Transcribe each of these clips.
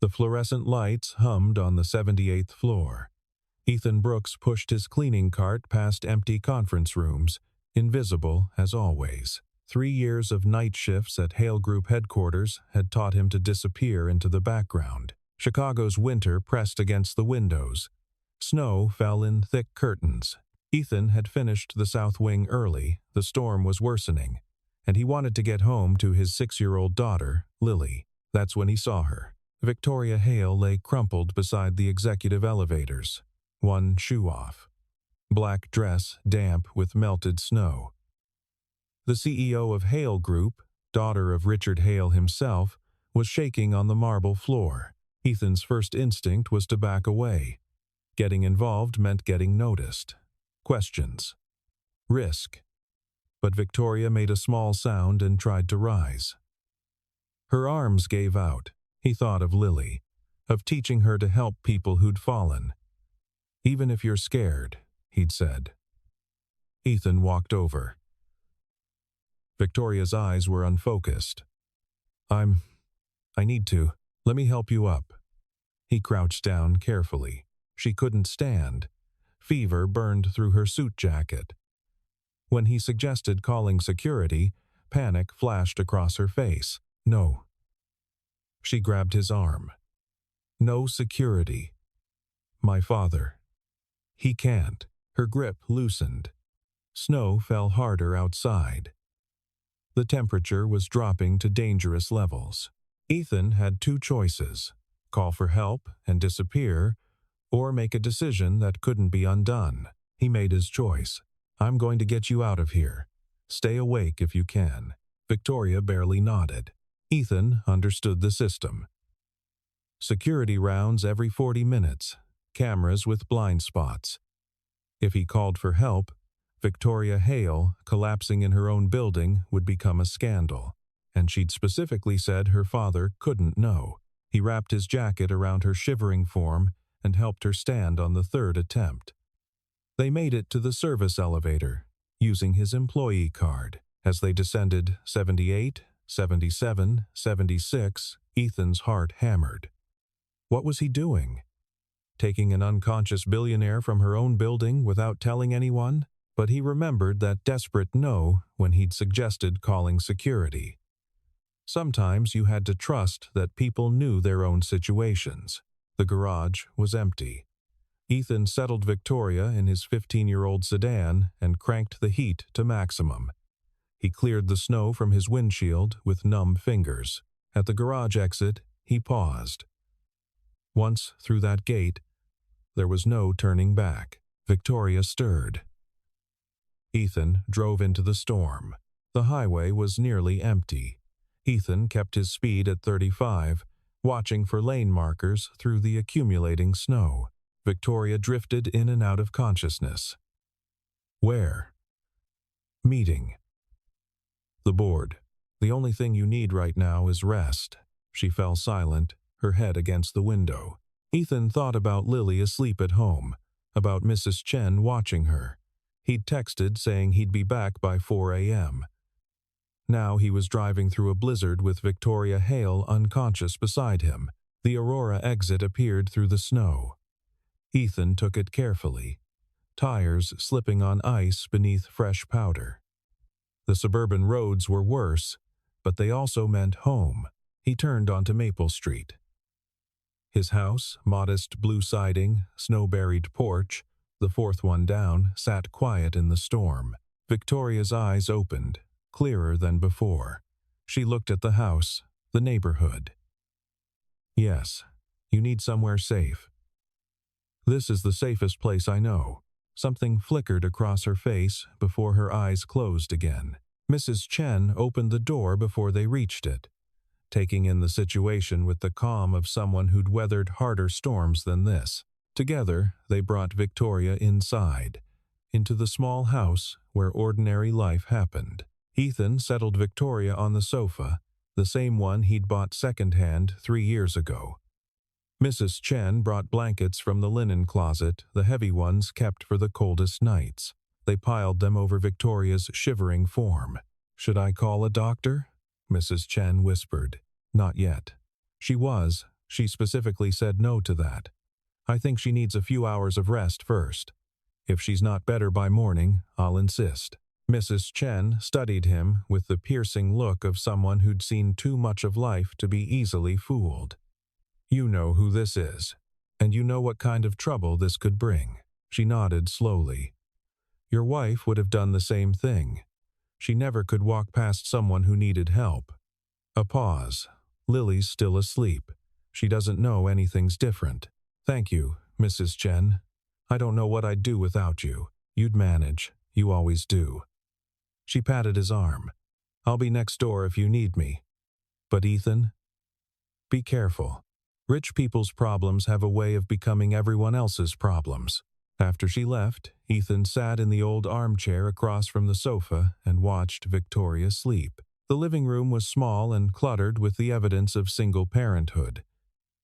The fluorescent lights hummed on the 78th floor. Ethan Brooks pushed his cleaning cart past empty conference rooms, invisible as always. 3 years of night shifts at Hale Group headquarters had taught him to disappear into the background. Chicago's winter pressed against the windows. Snow fell in thick curtains. Ethan had finished the south wing early, the storm was worsening, and he wanted to get home to his 6-year-old daughter, Lily. That's when he saw her. Victoria Hale lay crumpled beside the executive elevators, one shoe off. Black dress damp with melted snow. The CEO of Hale Group, daughter of Richard Hale himself, was shaking on the marble floor. Ethan's first instinct was to back away. Getting involved meant getting noticed. Questions. Risk. But Victoria made a small sound and tried to rise. Her arms gave out. He thought of Lily, of teaching her to help people who'd fallen. "Even if you're scared," he'd said. Ethan walked over. Victoria's eyes were unfocused. I need to. Let me help you up." He crouched down carefully. She couldn't stand. Fever burned through her suit jacket. When he suggested calling security, panic flashed across her face. "No." She grabbed his arm. "No security. My father. He can't." Her grip loosened. Snow fell harder outside. The temperature was dropping to dangerous levels. Ethan had 2 choices: call for help and disappear, or make a decision that couldn't be undone. He made his choice. "I'm going to get you out of here. Stay awake if you can." Victoria barely nodded. Ethan understood the system. Security rounds every 40 minutes, cameras with blind spots. If he called for help, Victoria Hale, collapsing in her own building, would become a scandal, and she'd specifically said her father couldn't know. He wrapped his jacket around her shivering form and helped her stand on the 3rd attempt. They made it to the service elevator, using his employee card. As they descended 78, 77, 76, Ethan's heart hammered. What was he doing? Taking an unconscious billionaire from her own building without telling anyone? But he remembered that desperate no when he'd suggested calling security. Sometimes you had to trust that people knew their own situations. The garage was empty. Ethan settled Victoria in his 15-year-old sedan and cranked the heat to maximum. He cleared the snow from his windshield with numb fingers. At the garage exit, he paused. Once through that gate, there was no turning back. Victoria stirred. Ethan drove into the storm. The highway was nearly empty. Ethan kept his speed at 35, watching for lane markers through the accumulating snow. Victoria drifted in and out of consciousness. Where? Meeting. The board. The only thing you need right now is rest. She fell silent, her head against the window. Ethan thought about Lily asleep at home, about Mrs. Chen watching her. He'd texted saying he'd be back by 4 a.m. Now he was driving through a blizzard with Victoria Hale unconscious beside him. The Aurora exit appeared through the snow. Ethan took it carefully, tires slipping on ice beneath fresh powder. The suburban roads were worse, but they also meant home. He turned onto Maple Street. His house, modest blue siding, snow-buried porch, the 4th one down, sat quiet in the storm. Victoria's eyes opened, clearer than before. She looked at the house, the neighborhood. "Yes, you need somewhere safe." "This is the safest place I know." Something flickered across her face before her eyes closed again. Mrs. Chen opened the door before they reached it, taking in the situation with the calm of someone who'd weathered harder storms than this. Together, they brought Victoria inside, into the small house where ordinary life happened. Ethan settled Victoria on the sofa, the same one he'd bought secondhand 3 years ago. Mrs. Chen brought blankets from the linen closet, the heavy ones kept for the coldest nights. They piled them over Victoria's shivering form. "Should I call a doctor?" Mrs. Chen whispered. "Not yet." She was She specifically said no to that. I think she needs a few hours of rest first. If she's not better by morning, I'll insist." Mrs. Chen studied him with the piercing look of someone who'd seen too much of life to be easily fooled. "You know who this is, and you know what kind of trouble this could bring." She nodded slowly. "Your wife would have done the same thing. She never could walk past someone who needed help." A pause. "Lily's still asleep. She doesn't know anything's different." "Thank you, Mrs. Chen. I don't know what I'd do without you. You'd manage. You always do." She patted his arm. "I'll be next door if you need me. But Ethan, be careful. Rich people's problems have a way of becoming everyone else's problems." After she left, Ethan sat in the old armchair across from the sofa and watched Victoria sleep. The living room was small and cluttered with the evidence of single parenthood.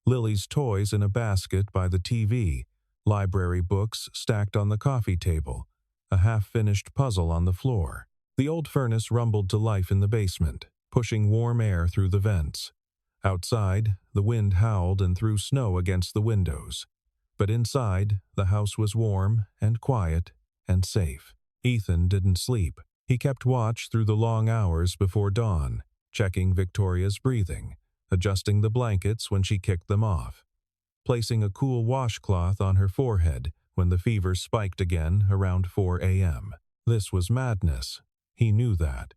Lily's toys in a basket by the TV, library books stacked on the coffee table, a half-finished puzzle on the floor. The old furnace rumbled to life in the basement, pushing warm air through the vents. Outside, the wind howled and threw snow against the windows. But inside, the house was warm and quiet and safe. Ethan didn't sleep. He kept watch through the long hours before dawn, checking Victoria's breathing, adjusting the blankets when she kicked them off, placing a cool washcloth on her forehead when the fever spiked again around 4 a.m. This was madness. He knew that.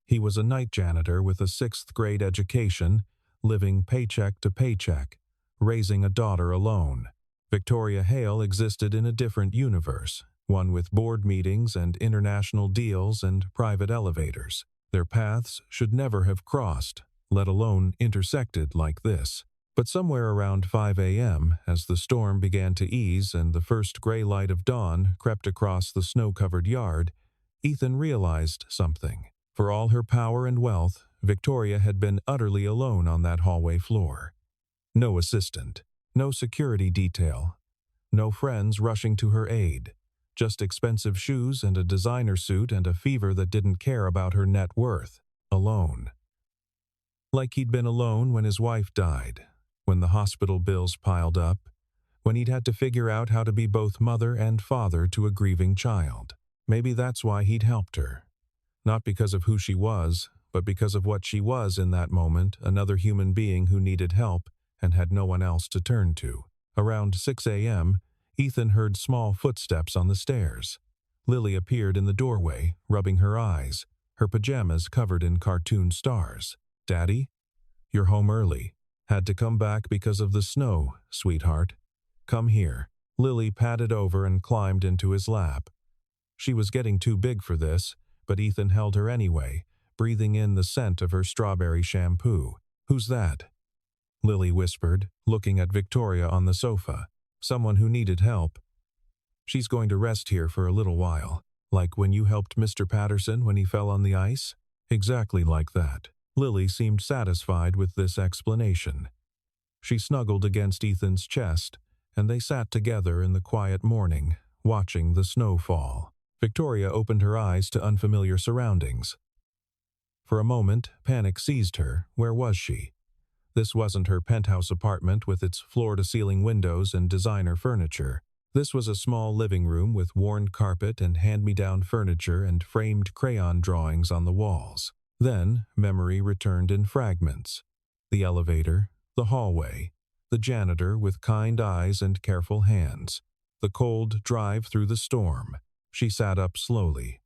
He was a night janitor with a 6th-grade education, living paycheck to paycheck, raising a daughter alone. Victoria Hale existed in a different universe, one with board meetings and international deals and private elevators. Their paths should never have crossed, let alone intersected like this. But somewhere around 5 a.m., as the storm began to ease and the first gray light of dawn crept across the snow-covered yard, Ethan realized something. For all her power and wealth, Victoria had been utterly alone on that hallway floor. No assistant, no security detail, no friends rushing to her aid, just expensive shoes and a designer suit and a fever that didn't care about her net worth. Alone. Like he'd been alone when his wife died, when the hospital bills piled up, when he'd had to figure out how to be both mother and father to a grieving child. Maybe that's why he'd helped her. Not because of who she was, but because of what she was in that moment, another human being who needed help and had no one else to turn to. Around 6 a.m., Ethan heard small footsteps on the stairs. Lily appeared in the doorway, rubbing her eyes, her pajamas covered in cartoon stars. "Daddy? You're home early. Had to come back because of the snow, sweetheart. Come here." Lily padded over and climbed into his lap. She was getting too big for this, but Ethan held her anyway, breathing in the scent of her strawberry shampoo. "Who's that?" Lily whispered, looking at Victoria on the sofa. "Someone who needed help. She's going to rest here for a little while, like when you helped Mr. Patterson when he fell on the ice." Exactly like that. Lily seemed satisfied with this explanation. She snuggled against Ethan's chest, and they sat together in the quiet morning, watching the snow fall. Victoria opened her eyes to unfamiliar surroundings. For a moment, panic seized her. Where was she? This wasn't her penthouse apartment with its floor-to-ceiling windows and designer furniture. This was a small living room with worn carpet and hand-me-down furniture and framed crayon drawings on the walls. Then, memory returned in fragments. The elevator, the hallway, the janitor with kind eyes and careful hands, the cold drive through the storm. She sat up slowly.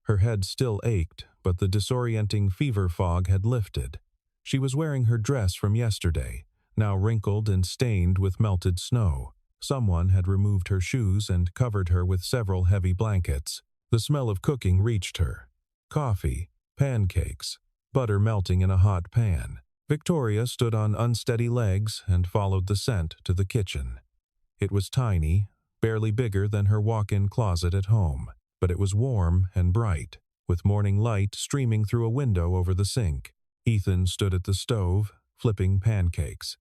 Her head still ached, but the disorienting fever fog had lifted. She was wearing her dress from yesterday, now wrinkled and stained with melted snow. Someone had removed her shoes and covered her with several heavy blankets. The smell of cooking reached her. Coffee, pancakes, butter melting in a hot pan. Victoria stood on unsteady legs and followed the scent to the kitchen. It was tiny, barely bigger than her walk-in closet at home, but it was warm and bright, with morning light streaming through a window over the sink. Ethan stood at the stove, flipping pancakes.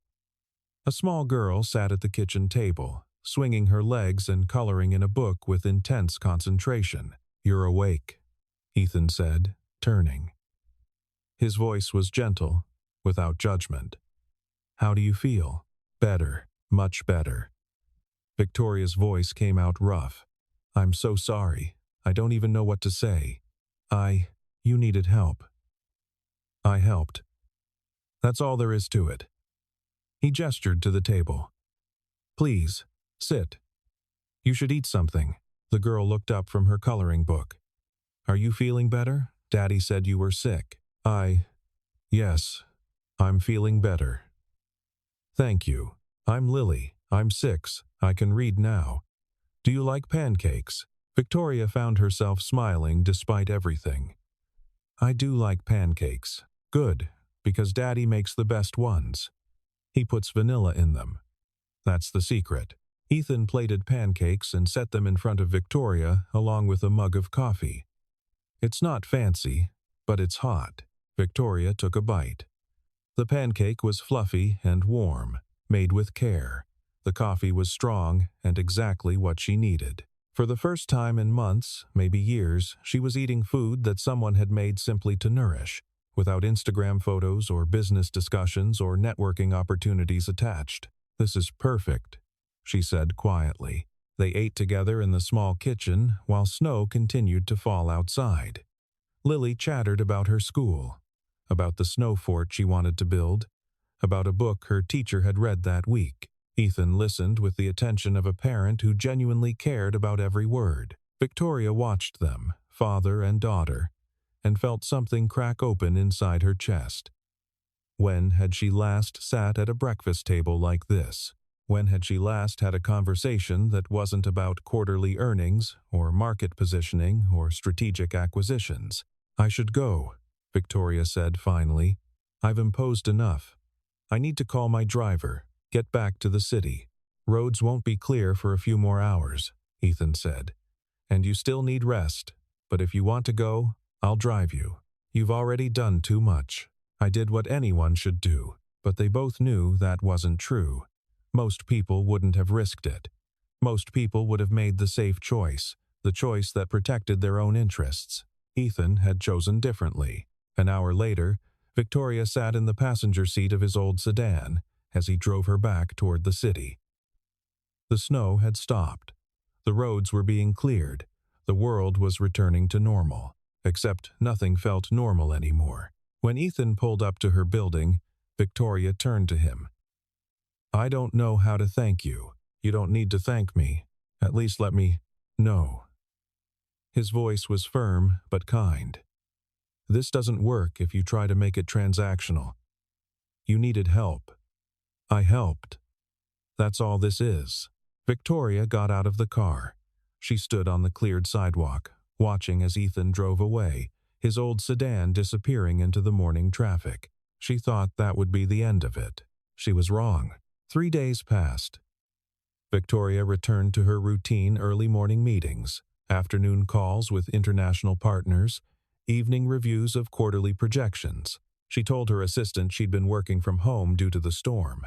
A small girl sat at the kitchen table, swinging her legs and coloring in a book with intense concentration. "You're awake," Ethan said, turning. His voice was gentle, without judgment. "How do you feel?" Better, much better. Victoria's voice came out rough. I'm so sorry. I don't even know what to say. You needed help. I helped. That's all there is to it. He gestured to the table. Please, sit. You should eat something. The girl looked up from her coloring book. Are you feeling better? Daddy said you were sick. Yes, I'm feeling better. Thank you. I'm Lily. I'm 6. I can read now. Do you like pancakes? Victoria found herself smiling despite everything. I do like pancakes. Good, because Daddy makes the best ones. He puts vanilla in them. That's the secret. Ethan plated pancakes and set them in front of Victoria along with a mug of coffee. It's not fancy, but it's hot. Victoria took a bite. The pancake was fluffy and warm, made with care. The coffee was strong and exactly what she needed. For the first time in months, maybe years, she was eating food that someone had made simply to nourish, without Instagram photos or business discussions or networking opportunities attached. This is perfect, she said quietly. They ate together in the small kitchen while snow continued to fall outside. Lily chattered about her school, about the snow fort she wanted to build, about a book her teacher had read that week. Ethan listened with the attention of a parent who genuinely cared about every word. Victoria watched them, father and daughter, and felt something crack open inside her chest. When had she last sat at a breakfast table like this? When had she last had a conversation that wasn't about quarterly earnings, or market positioning, or strategic acquisitions? I should go, Victoria said finally. I've imposed enough. I need to call my driver, get back to the city. Roads won't be clear for a few more hours, Ethan said. And you still need rest, but if you want to go, I'll drive you. You've already done too much. I did what anyone should do, but they both knew that wasn't true. Most people wouldn't have risked it. Most people would have made the safe choice, the choice that protected their own interests. Ethan had chosen differently. An hour later, Victoria sat in the passenger seat of his old sedan as he drove her back toward the city. The snow had stopped. The roads were being cleared. The world was returning to normal, except nothing felt normal anymore. When Ethan pulled up to her building, Victoria turned to him. I don't know how to thank you. You don't need to thank me. At least let me know. His voice was firm but kind. This doesn't work if you try to make it transactional. You needed help. I helped. That's all this is. Victoria got out of the car. She stood on the cleared sidewalk, watching as Ethan drove away, his old sedan disappearing into the morning traffic. She thought that would be the end of it. She was wrong. 3 days passed. Victoria returned to her routine early morning meetings, afternoon calls with international partners, evening reviews of quarterly projections. She told her assistant she'd been working from home due to the storm.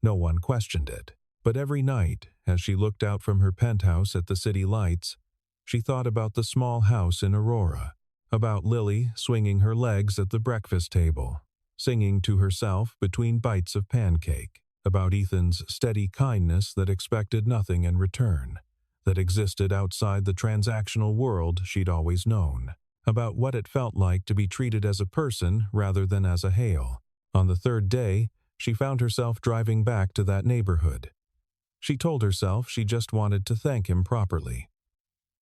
No one questioned it. But every night, as she looked out from her penthouse at the city lights, she thought about the small house in Aurora, about Lily swinging her legs at the breakfast table, singing to herself between bites of pancake, about Ethan's steady kindness that expected nothing in return, that existed outside the transactional world she'd always known, about what it felt like to be treated as a person rather than as a hail. On the 3rd day, she found herself driving back to that neighborhood. She told herself she just wanted to thank him properly,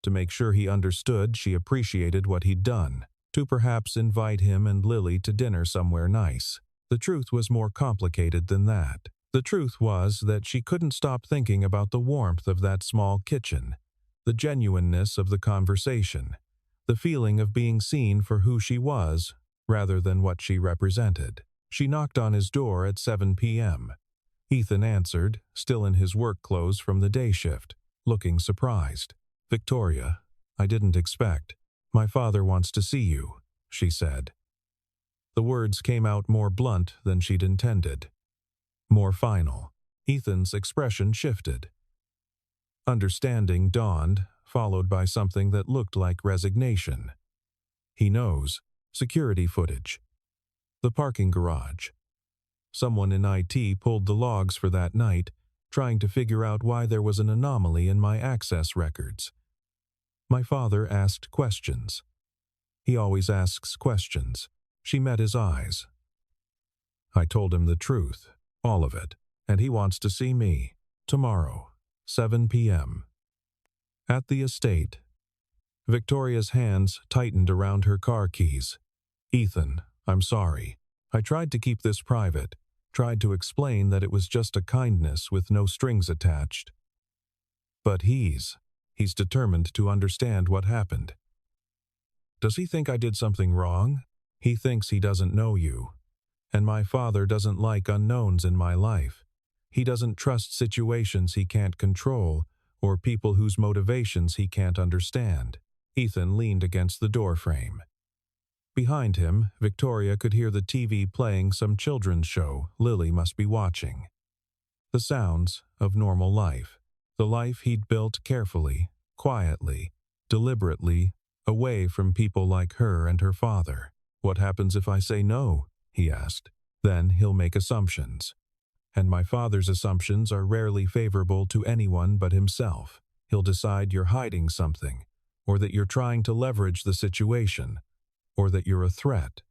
to make sure he understood she appreciated what he'd done, to perhaps invite him and Lily to dinner somewhere nice. The truth was more complicated than that. The truth was that she couldn't stop thinking about the warmth of that small kitchen, the genuineness of the conversation, the feeling of being seen for who she was rather than what she represented. She knocked on his door at 7 p.m. Ethan answered, still in his work clothes from the day shift, looking surprised. Victoria, I didn't expect. My father wants to see you, she said. The words came out more blunt than she'd intended. More final. Ethan's expression shifted. Understanding dawned, followed by something that looked like resignation. He knows. Security footage. The parking garage. Someone in IT pulled the logs for that night, trying to figure out why there was an anomaly in my access records. My father asked questions. He always asks questions. She met his eyes. I told him the truth, all of it, and he wants to see me, tomorrow, 7 p.m. At the estate. Victoria's hands tightened around her car keys. Ethan, I'm sorry. I tried to keep this private, tried to explain that it was just a kindness with no strings attached. But he's determined to understand what happened. Does he think I did something wrong? He thinks he doesn't know you. And my father doesn't like unknowns in my life. He doesn't trust situations he can't control or people whose motivations he can't understand. Ethan leaned against the doorframe. Behind him, Victoria could hear the TV playing some children's show Lily must be watching. The sounds of normal life. The life he'd built carefully, quietly, deliberately, away from people like her and her father. What happens if I say no? He asked. Then he'll make assumptions. And my father's assumptions are rarely favorable to anyone but himself. He'll decide you're hiding something, or that you're trying to leverage the situation, or that you're a threat.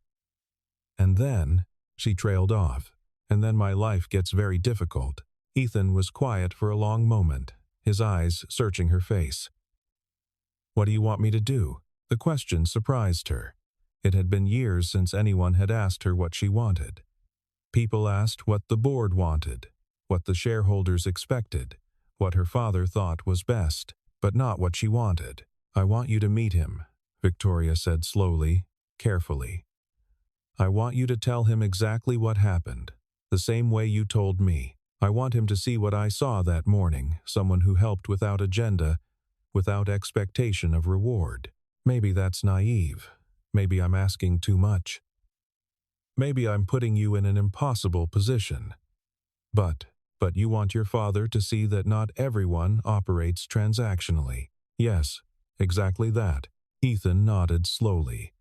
And then, she trailed off, and then my life gets very difficult. Ethan was quiet for a long moment, his eyes searching her face. What do you want me to do? The question surprised her. It had been years since anyone had asked her what she wanted. People asked what the board wanted, what the shareholders expected, what her father thought was best, but not what she wanted. I want you to meet him, Victoria said slowly, carefully. I want you to tell him exactly what happened, the same way you told me. I want him to see what I saw that morning, someone who helped without agenda, without expectation of reward. Maybe that's naive. Maybe I'm asking too much. Maybe I'm putting you in an impossible position. But you want your father to see that not everyone operates transactionally. Yes, exactly that. Ethan nodded slowly.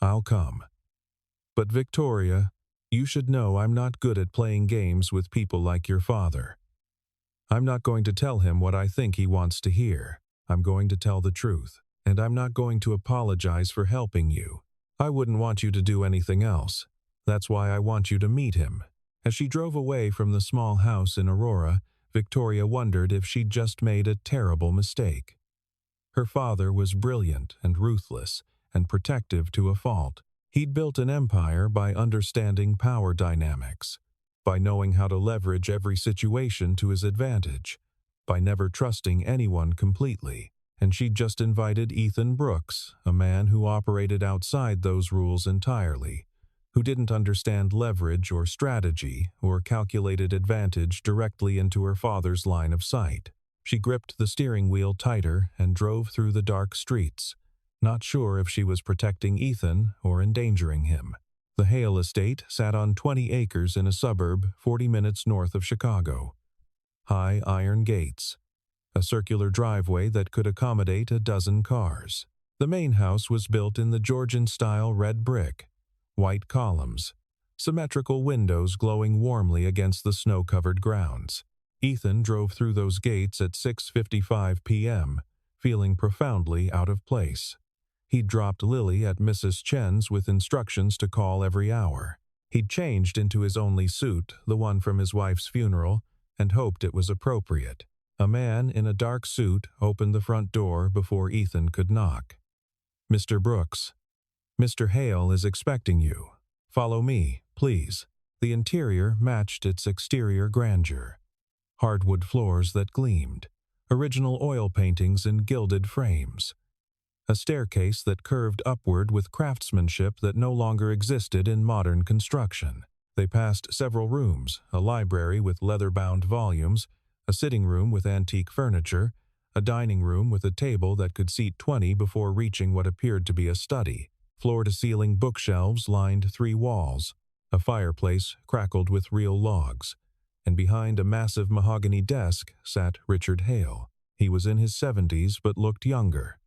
I'll come. But Victoria, you should know I'm not good at playing games with people like your father. I'm not going to tell him what I think he wants to hear. I'm going to tell the truth, and I'm not going to apologize for helping you. I wouldn't want you to do anything else. That's why I want you to meet him. As she drove away from the small house in Aurora, Victoria wondered if she'd just made a terrible mistake. Her father was brilliant and ruthless and protective to a fault. He'd built an empire by understanding power dynamics, by knowing how to leverage every situation to his advantage, by never trusting anyone completely. And she'd just invited Ethan Brooks, a man who operated outside those rules entirely, who didn't understand leverage or strategy or calculated advantage directly into her father's line of sight. She gripped the steering wheel tighter and drove through the dark streets, not sure if she was protecting Ethan or endangering him. The Hale estate sat on 20 acres in a suburb 40 minutes north of Chicago. High iron gates, a circular driveway that could accommodate a dozen cars. The main house was built in the Georgian-style red brick, white columns, symmetrical windows glowing warmly against the snow-covered grounds. Ethan drove through those gates at 6:55 p.m., feeling profoundly out of place. He'd dropped Lily at Mrs. Chen's with instructions to call every hour. He'd changed into his only suit, the one from his wife's funeral, and hoped it was appropriate. A man in a dark suit opened the front door before Ethan could knock. Mr. Brooks, Mr. Hale is expecting you. Follow me, please. The interior matched its exterior grandeur. Hardwood floors that gleamed, original oil paintings in gilded frames. A staircase that curved upward with craftsmanship that no longer existed in modern construction. They passed several rooms, a library with leather-bound volumes, a sitting room with antique furniture, a dining room with a table that could seat 20 before reaching what appeared to be a study. Floor-to-ceiling bookshelves lined 3 walls. A fireplace crackled with real logs. And behind a massive mahogany desk sat Richard Hale. He was in his 70s but looked younger.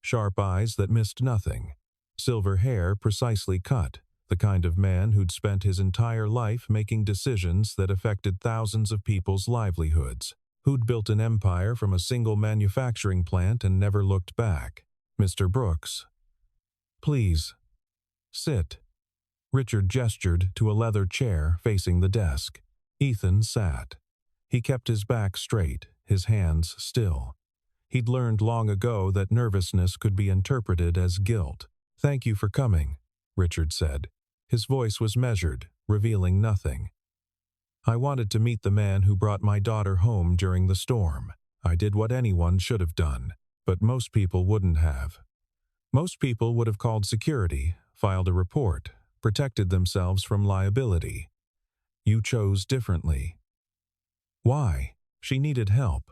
Sharp eyes that missed nothing. Silver hair precisely cut, the kind of man who'd spent his entire life making decisions that affected thousands of people's livelihoods, who'd built an empire from a single manufacturing plant and never looked back. "Mr. Brooks, please, sit." Richard gestured to a leather chair facing the desk. Ethan sat. He kept his back straight, his hands still. He'd learned long ago that nervousness could be interpreted as guilt. "Thank you for coming," Richard said. His voice was measured, revealing nothing. "I wanted to meet the man who brought my daughter home during the storm. I did what anyone should have done, but most people wouldn't have. Most people would have called security, filed a report, protected themselves from liability. You chose differently." "Why?" "She needed help.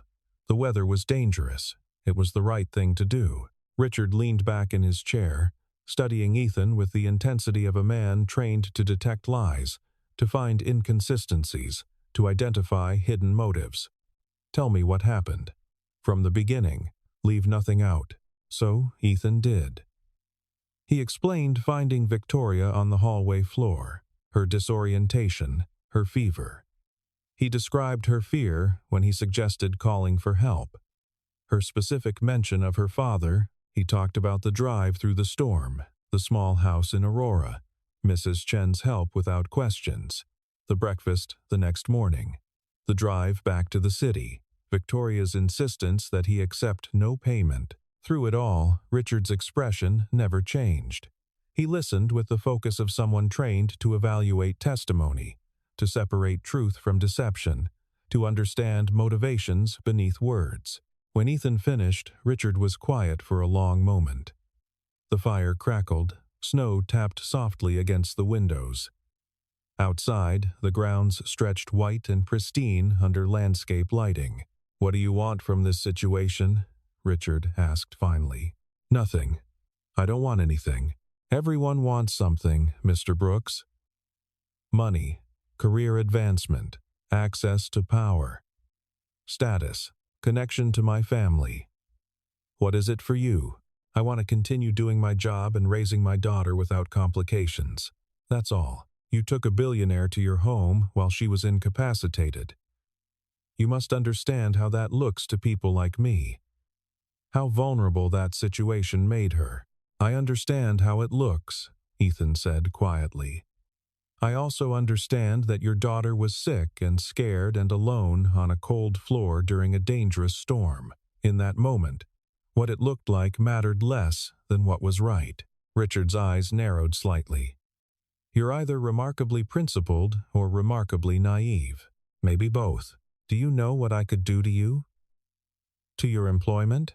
The weather was dangerous. It was the right thing to do." Richard leaned back in his chair, studying Ethan with the intensity of a man trained to detect lies, to find inconsistencies, to identify hidden motives. "Tell me what happened. From the beginning. Leave nothing out." So Ethan did. He explained finding Victoria on the hallway floor, her disorientation, her fever. He described her fear when he suggested calling for help. Her specific mention of her father. He talked about the drive through the storm, the small house in Aurora, Mrs. Chen's help without questions, the breakfast the next morning, the drive back to the city, Victoria's insistence that he accept no payment. Through it all, Richard's expression never changed. He listened with the focus of someone trained to evaluate testimony, to separate truth from deception, to understand motivations beneath words. When Ethan finished, Richard was quiet for a long moment. The fire crackled, snow tapped softly against the windows. Outside, the grounds stretched white and pristine under landscape lighting. "What do you want from this situation?" Richard asked finally. "Nothing. I don't want anything. Everyone wants something, Mr. Brooks. Money, career advancement, access to power, status, connection to my family. What is it for you? I want to continue doing my job and raising my daughter without complications. That's all. You took a billionaire to your home while she was incapacitated. You must understand how that looks to people like me. How vulnerable that situation made her." "I understand how it looks," Ethan said quietly. "I also understand that your daughter was sick and scared and alone on a cold floor during a dangerous storm. In that moment, what it looked like mattered less than what was right." Richard's eyes narrowed slightly. "You're either remarkably principled or remarkably naive. Maybe both. Do you know what I could do to you? To your employment?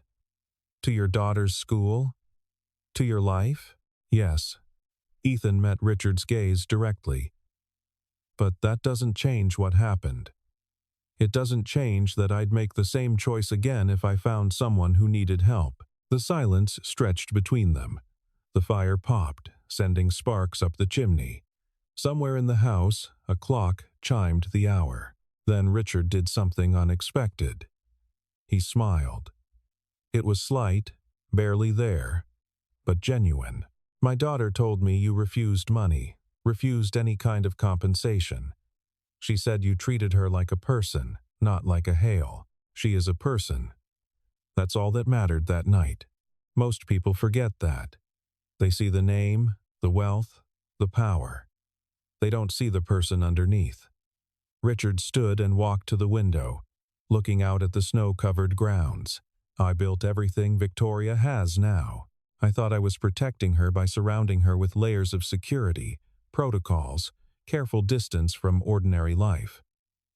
To your daughter's school? To your life?" "Yes." Ethan met Richard's gaze directly. "But that doesn't change what happened. It doesn't change that I'd make the same choice again if I found someone who needed help." The silence stretched between them. The fire popped, sending sparks up the chimney. Somewhere in the house, a clock chimed the hour. Then Richard did something unexpected. He smiled. It was slight, barely there, but genuine. "My daughter told me you refused money, refused any kind of compensation. She said you treated her like a person, not like a Hale. She is a person. That's all that mattered that night. Most people forget that. They see the name, the wealth, the power. They don't see the person underneath." Richard stood and walked to the window, looking out at the snow-covered grounds. "I built everything Victoria has now. I thought I was protecting her by surrounding her with layers of security, protocols, careful distance from ordinary life.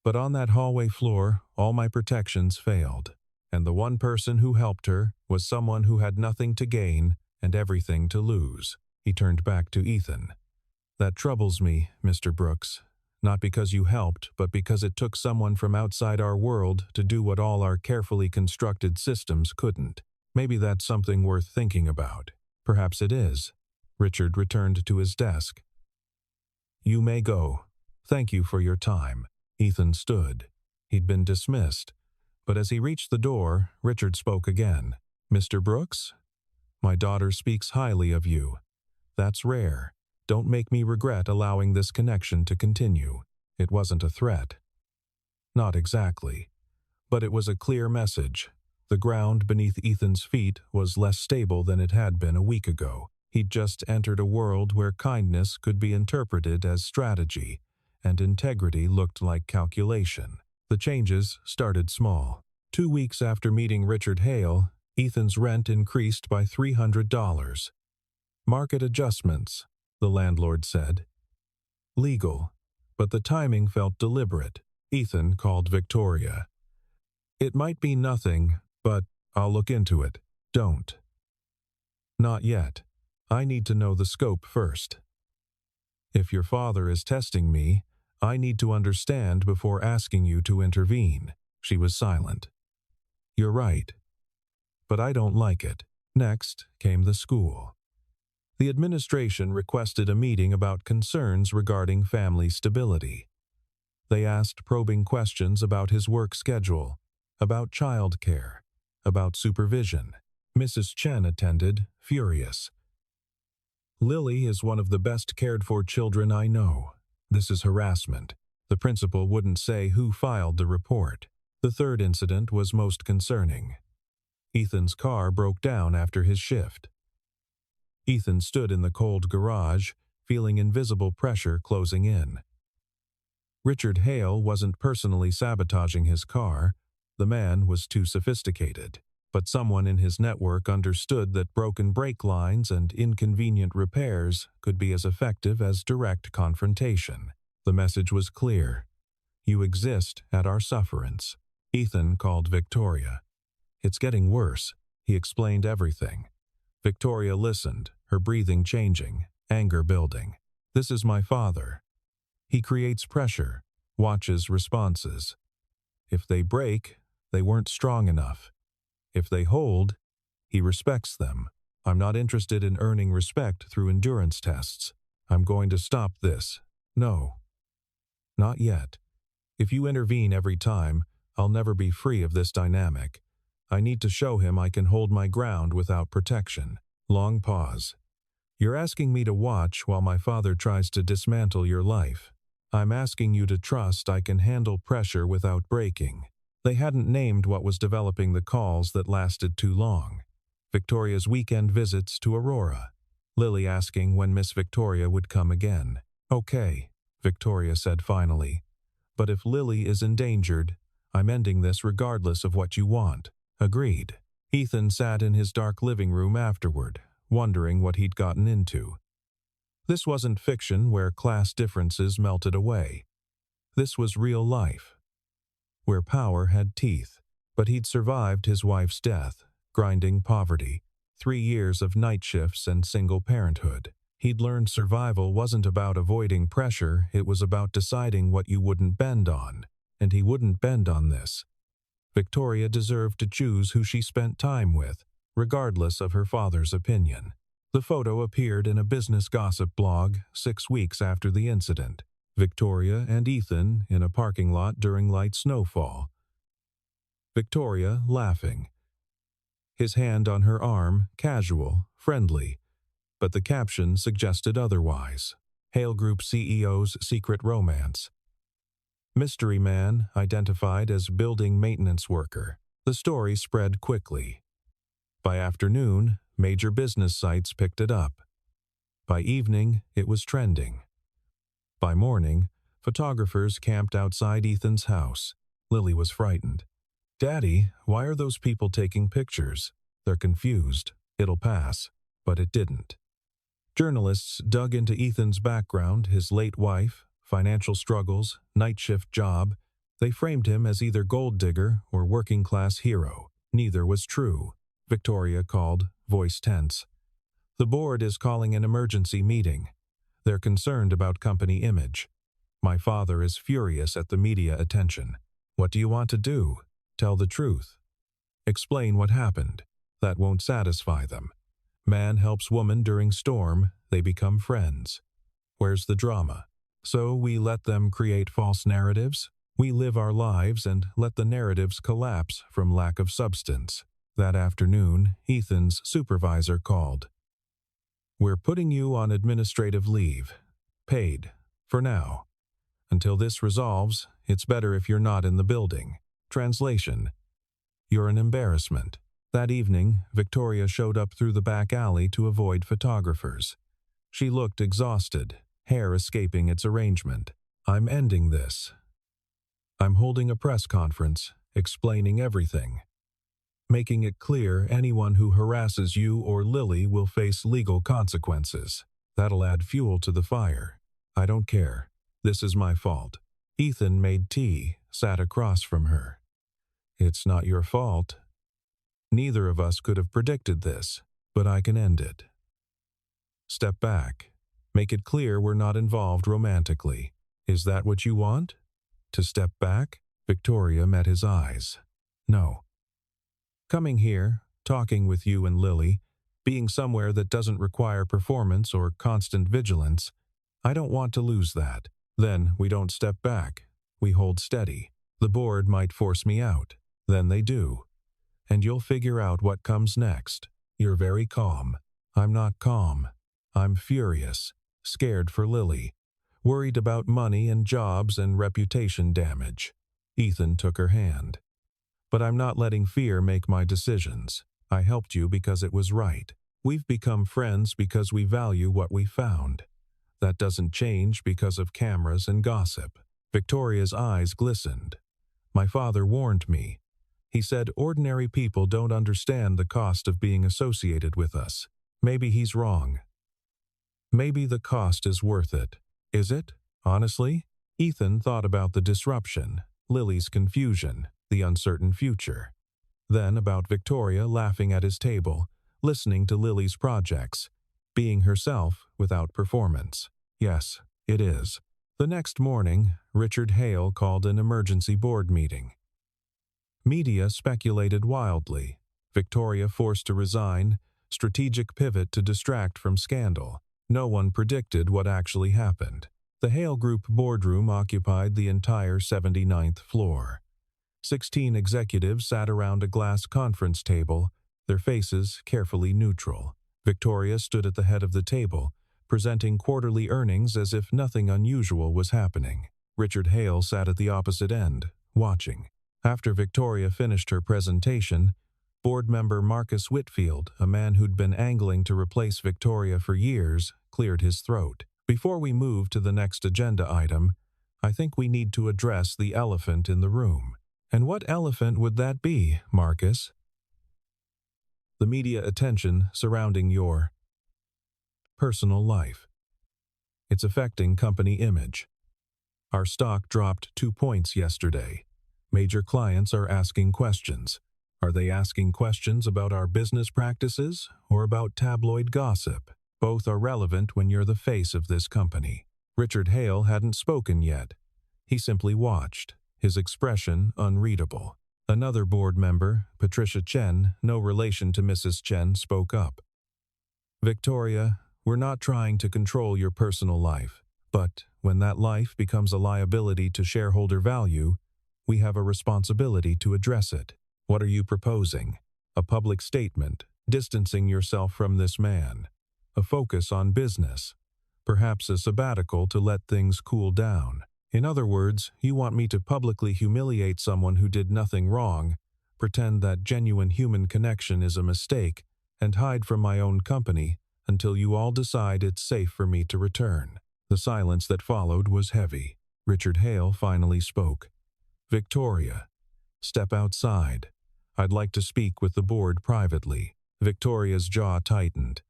But on that hallway floor, all my protections failed, and the one person who helped her was someone who had nothing to gain and everything to lose." He turned back to Ethan. "That troubles me, Mr. Brooks. Not because you helped, but because it took someone from outside our world to do what all our carefully constructed systems couldn't. Maybe that's something worth thinking about." "Perhaps it is." Richard returned to his desk. "You may go. Thank you for your time." Ethan stood. He'd been dismissed, but as he reached the door, Richard spoke again. "Mr. Brooks? My daughter speaks highly of you. That's rare. Don't make me regret allowing this connection to continue. It wasn't a threat. Not exactly. But it was a clear message. The ground beneath Ethan's feet was less stable than it had been a week ago. He'd just entered a world where kindness could be interpreted as strategy, and integrity looked like calculation. The changes started small. 2 weeks after meeting Richard Hale, Ethan's rent increased by $300. Market adjustments, the landlord said. Legal, but the timing felt deliberate. Ethan called Victoria. It might be nothing, but I'll look into it. Don't. Not yet. I need to know the scope first. If your father is testing me, I need to understand before asking you to intervene. She was silent. You're right. But I don't like it. Next came the school. The administration requested a meeting about concerns regarding family stability. They asked probing questions about his work schedule, about child care, about supervision. Mrs. Chen attended, furious. Lily is one of the best cared-for children I know. This is harassment. The principal wouldn't say who filed the report. The third incident was most concerning. Ethan's car broke down after his shift. Ethan stood in the cold garage, feeling invisible pressure closing in. Richard Hale wasn't personally sabotaging his car. The man was too sophisticated. But someone in his network understood that broken brake lines and inconvenient repairs could be as effective as direct confrontation. The message was clear. You exist at our sufferance. Ethan called Victoria. It's getting worse. He explained everything. Victoria listened, her breathing changing, anger building. This is my father. He creates pressure, watches responses. If they break, they weren't strong enough. If they hold, he respects them. I'm not interested in earning respect through endurance tests. I'm going to stop this. No. Not yet. If you intervene every time, I'll never be free of this dynamic. I need to show him I can hold my ground without protection. Long pause. You're asking me to watch while my father tries to dismantle your life. I'm asking you to trust I can handle pressure without breaking. They hadn't named what was developing the calls that lasted too long. Victoria's weekend visits to Aurora. Lily asking when Miss Victoria would come again. Okay, Victoria said finally. But if Lily is endangered, I'm ending this regardless of what you want. Agreed. Ethan sat in his dark living room afterward, wondering what he'd gotten into. This wasn't fiction where class differences melted away. This was real life, where power had teeth. But he'd survived his wife's death, grinding poverty, 3 years of night shifts and single parenthood. He'd learned survival wasn't about avoiding pressure, it was about deciding what you wouldn't bend on. And he wouldn't bend on this. Victoria deserved to choose who she spent time with, regardless of her father's opinion. The photo appeared in a business gossip blog 6 weeks after the incident. Victoria and Ethan in a parking lot during light snowfall. Victoria laughing. His hand on her arm, casual, friendly. But the caption suggested otherwise. Hale Group CEO's secret romance. Mystery man identified as building maintenance worker. The story spread quickly. By afternoon, major business sites picked it up. By evening, it was trending. By morning, photographers camped outside Ethan's house. Lily was frightened. Daddy, why are those people taking pictures? They're confused. It'll pass. But it didn't. Journalists dug into Ethan's background, his late wife, financial struggles, night shift job. They framed him as either gold digger or working class hero. Neither was true. Victoria called, voice tense. The board is calling an emergency meeting. They're concerned about company image. My father is furious at the media attention. What do you want to do? Tell the truth. Explain what happened. That won't satisfy them. Man helps woman during storm, they become friends. Where's the drama? So we let them create false narratives? We live our lives and let the narratives collapse from lack of substance. That afternoon, Ethan's supervisor called. We're putting you on administrative leave. Paid. For now. Until this resolves, it's better if you're not in the building. Translation. You're an embarrassment. That evening, Victoria showed up through the back alley to avoid photographers. She looked exhausted, hair escaping its arrangement. I'm ending this. I'm holding a press conference, explaining everything. Making it clear anyone who harasses you or Lily will face legal consequences. That'll add fuel to the fire. I don't care. This is my fault. Ethan made tea, sat across from her. It's not your fault. Neither of us could have predicted this, but I can end it. Step back. Make it clear we're not involved romantically. Is that what you want? To step back? Victoria met his eyes. No. Coming here, talking with you and Lily, being somewhere that doesn't require performance or constant vigilance, I don't want to lose that. Then we don't step back. We hold steady. The board might force me out. Then they do. And you'll figure out what comes next. You're very calm. I'm not calm. I'm furious, scared for Lily, worried about money and jobs and reputation damage. Ethan took her hand. But I'm not letting fear make my decisions. I helped you because it was right. We've become friends because we value what we found. That doesn't change because of cameras and gossip. Victoria's eyes glistened. My father warned me. He said ordinary people don't understand the cost of being associated with us. Maybe he's wrong. Maybe the cost is worth it. Is it? Honestly? Ethan thought about the disruption, Lily's confusion, the uncertain future. Then about Victoria laughing at his table, listening to Lily's projects, being herself without performance. Yes, it is. The next morning, Richard Hale called an emergency board meeting. Media speculated wildly. Victoria forced to resign, strategic pivot to distract from scandal. No one predicted what actually happened. The Hale Group boardroom occupied the entire 79th floor. 16 executives sat around a glass conference table, their faces carefully neutral. Victoria stood at the head of the table, presenting quarterly earnings as if nothing unusual was happening. Richard Hale sat at the opposite end, watching. After Victoria finished her presentation, board member Marcus Whitfield, a man who'd been angling to replace Victoria for years, cleared his throat. Before we move to the next agenda item, I think we need to address the elephant in the room. And what elephant would that be, Marcus? The media attention surrounding your personal life. It's affecting company image. Our stock dropped 2 points yesterday. Major clients are asking questions. Are they asking questions about our business practices or about tabloid gossip? Both are relevant when you're the face of this company. Richard Hale hadn't spoken yet. He simply watched, his expression unreadable. Another board member, Patricia Chen, no relation to Mrs. Chen, spoke up. Victoria, we're not trying to control your personal life, but when that life becomes a liability to shareholder value, we have a responsibility to address it. What are you proposing? A public statement, distancing yourself from this man. A focus on business. Perhaps a sabbatical to let things cool down. In other words, you want me to publicly humiliate someone who did nothing wrong, pretend that genuine human connection is a mistake, and hide from my own company until you all decide it's safe for me to return. The silence that followed was heavy. Richard Hale finally spoke. Victoria, step outside. I'd like to speak with the board privately. Victoria's jaw tightened,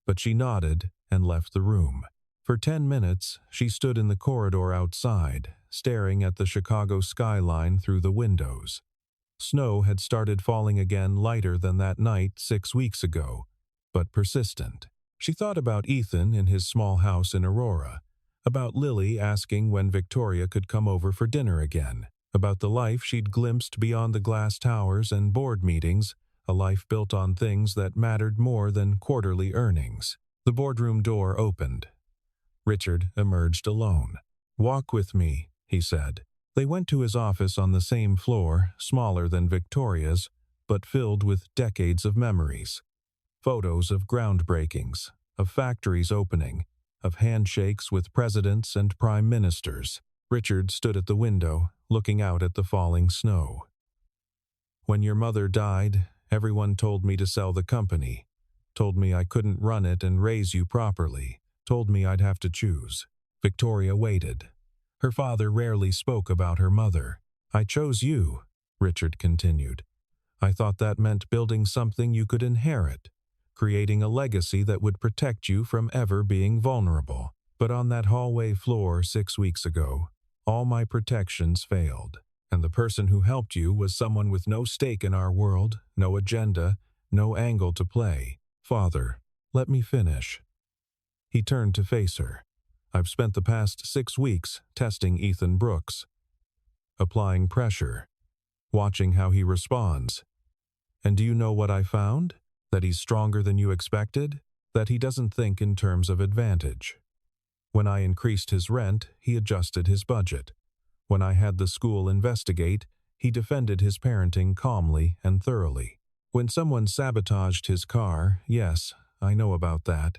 but she nodded and left the room. For 10 minutes, she stood in the corridor outside, staring at the Chicago skyline through the windows. Snow had started falling again, lighter than that night 6 weeks ago, but persistent. She thought about Ethan in his small house in Aurora, about Lily asking when Victoria could come over for dinner again, about the life she'd glimpsed beyond the glass towers and board meetings, a life built on things that mattered more than quarterly earnings. The boardroom door opened. Richard emerged alone. "Walk with me," he said. They went to his office on the same floor, smaller than Victoria's, but filled with decades of memories. Photos of groundbreakings, of factories opening, of handshakes with presidents and prime ministers. Richard stood at the window, looking out at the falling snow. When your mother died, everyone told me to sell the company, told me I couldn't run it and raise you properly, told me I'd have to choose. Victoria waited. Her father rarely spoke about her mother. I chose you, Richard continued. I thought that meant building something you could inherit, creating a legacy that would protect you from ever being vulnerable. But on that hallway floor 6 weeks ago, all my protections failed, and the person who helped you was someone with no stake in our world, no agenda, no angle to play. Father, let me finish. He turned to face her. I've spent the past 6 weeks testing Ethan Brooks, applying pressure, watching how he responds. And do you know what I found? That he's stronger than you expected? That he doesn't think in terms of advantage. When I increased his rent, he adjusted his budget. When I had the school investigate, he defended his parenting calmly and thoroughly. When someone sabotaged his car, yes, I know about that.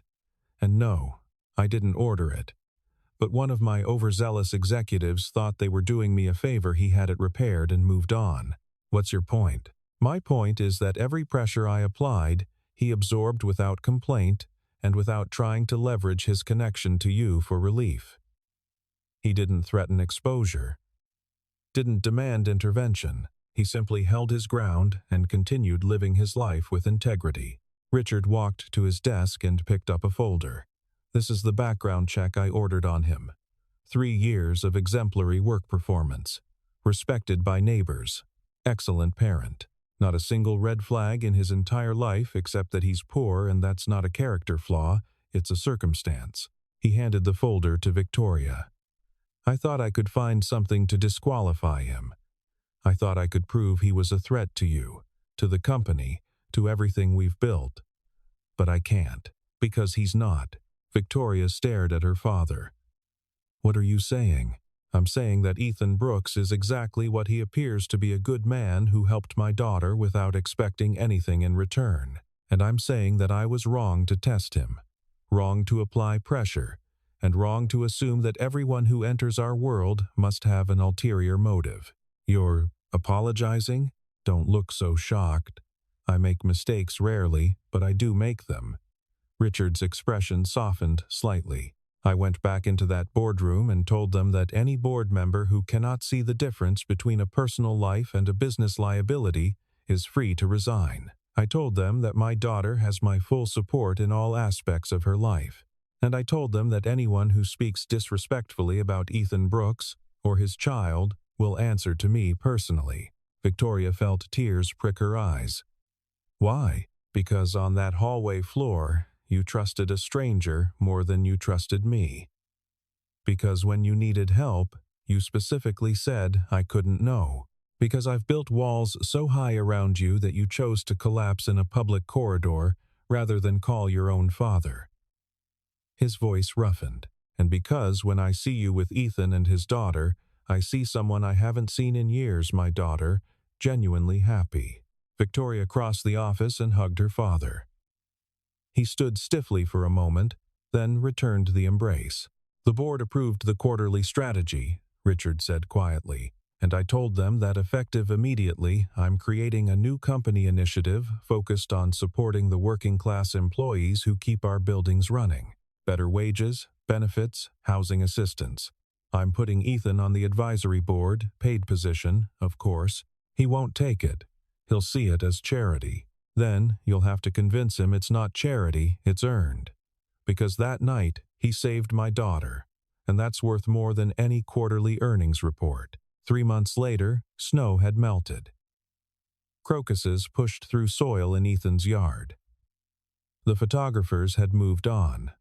And no, I didn't order it. But one of my overzealous executives thought they were doing me a favor. He had it repaired and moved on. What's your point? My point is that every pressure I applied, he absorbed without complaint and without trying to leverage his connection to you for relief. He didn't threaten exposure, didn't demand intervention. He simply held his ground and continued living his life with integrity. Richard walked to his desk and picked up a folder. This is the background check I ordered on him. 3 years of exemplary work performance. Respected by neighbors. Excellent parent. Not a single red flag in his entire life except that he's poor, and that's not a character flaw, it's a circumstance. He handed the folder to Victoria. I thought I could find something to disqualify him. I thought I could prove he was a threat to you, to the company, to everything we've built. But I can't, because he's not. Victoria stared at her father. What are you saying? I'm saying that Ethan Brooks is exactly what he appears to be, a good man who helped my daughter without expecting anything in return. And I'm saying that I was wrong to test him, wrong to apply pressure, and wrong to assume that everyone who enters our world must have an ulterior motive. You're apologizing? Don't look so shocked. I make mistakes rarely, but I do make them. Richard's expression softened slightly. I went back into that boardroom and told them that any board member who cannot see the difference between a personal life and a business liability is free to resign. I told them that my daughter has my full support in all aspects of her life. And I told them that anyone who speaks disrespectfully about Ethan Brooks or his child will answer to me personally. Victoria felt tears prick her eyes. Why? Because on that hallway floor, you trusted a stranger more than you trusted me. Because when you needed help, you specifically said I couldn't know. Because I've built walls so high around you that you chose to collapse in a public corridor rather than call your own father. His voice roughened. And because when I see you with Ethan and his daughter, I see someone I haven't seen in years, my daughter, genuinely happy. Victoria crossed the office and hugged her father. He stood stiffly for a moment, then returned the embrace. The board approved the quarterly strategy, Richard said quietly, and I told them that effective immediately, I'm creating a new company initiative focused on supporting the working-class employees who keep our buildings running. Better wages, benefits, housing assistance. I'm putting Ethan on the advisory board, paid position, of course. He won't take it. He'll see it as charity. Then you'll have to convince him it's not charity, it's earned. Because that night, he saved my daughter, and that's worth more than any quarterly earnings report. 3 months later, snow had melted. Crocuses pushed through soil in Ethan's yard. The photographers had moved on.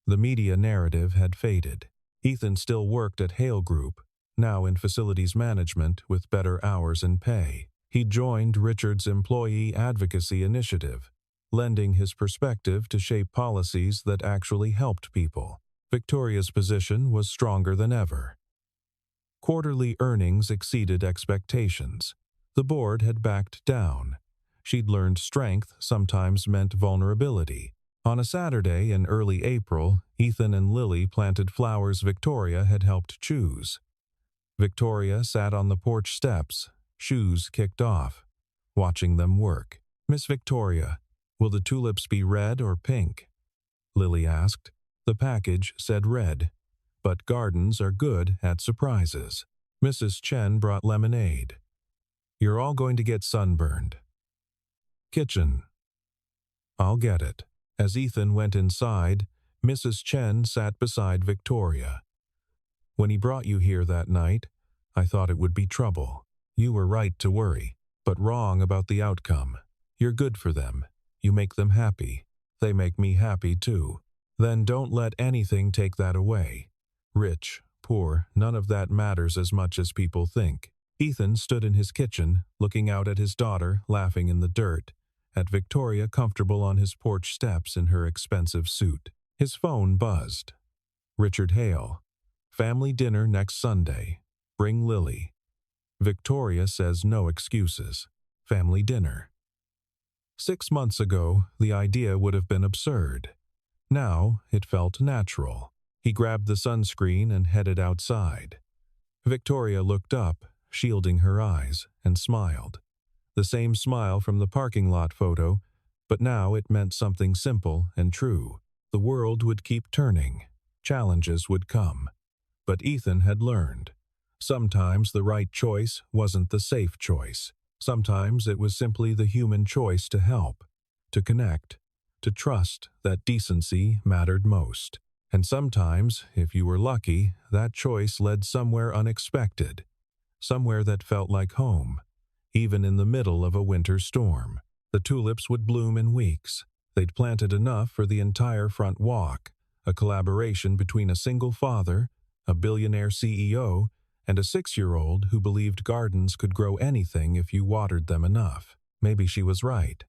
The media narrative had faded. Ethan still worked at Hale Group, now in facilities management with better hours and pay. He joined Richard's employee advocacy initiative, lending his perspective to shape policies that actually helped people. Victoria's position was stronger than ever. Quarterly earnings exceeded expectations. The board had backed down. She'd learned strength sometimes meant vulnerability. On a Saturday in early April, Ethan and Lily planted flowers Victoria had helped choose. Victoria sat on the porch steps, shoes kicked off, watching them work. "Miss Victoria, will the tulips be red or pink?" Lily asked. The package said red, but gardens are good at surprises. Mrs. Chen brought lemonade. "You're all going to get sunburned." "Kitchen." "I'll get it." As Ethan went inside, Mrs. Chen sat beside Victoria. "When he brought you here that night, I thought it would be trouble. You were right to worry, but wrong about the outcome. You're good for them. You make them happy. They make me happy too. Then don't let anything take that away. Rich, poor, none of that matters as much as people think." Ethan stood in his kitchen, looking out at his daughter laughing in the dirt, at Victoria comfortable on his porch steps in her expensive suit. His phone buzzed. "Richard Hale. Family dinner next Sunday. Bring Lily." Victoria says no excuses. Family dinner. 6 months ago, the idea would have been absurd. Now, it felt natural. He grabbed the sunscreen and headed outside. Victoria looked up, shielding her eyes, and smiled. The same smile from the parking lot photo, but now it meant something simple and true. The world would keep turning. Challenges would come. But Ethan had learned. Sometimes the right choice wasn't the safe choice. Sometimes it was simply the human choice to help, to connect, to trust that decency mattered most. And sometimes, if you were lucky, that choice led somewhere unexpected, somewhere that felt like home, even in the middle of a winter storm. The tulips would bloom in weeks. They'd planted enough for the entire front walk, a collaboration between a single father, a billionaire CEO, and a 6-year-old who believed gardens could grow anything if you watered them enough. Maybe she was right.